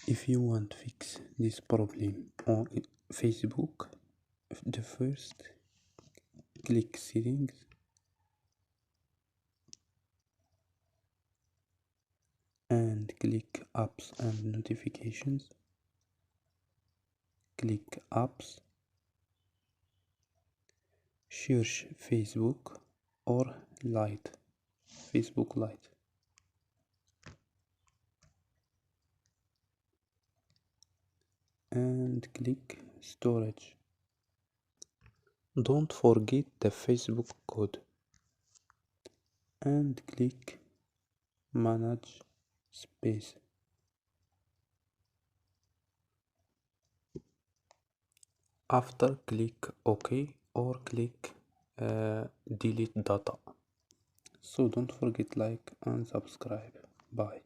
If you want to fix this problem on Facebook, the first click settings and click apps and notifications. Click apps, search Facebook or Lite, Facebook Lite. And click storage. Don't forget the Facebook code and click manage space. After click OK or click delete data. So don't forget like and subscribe. Bye.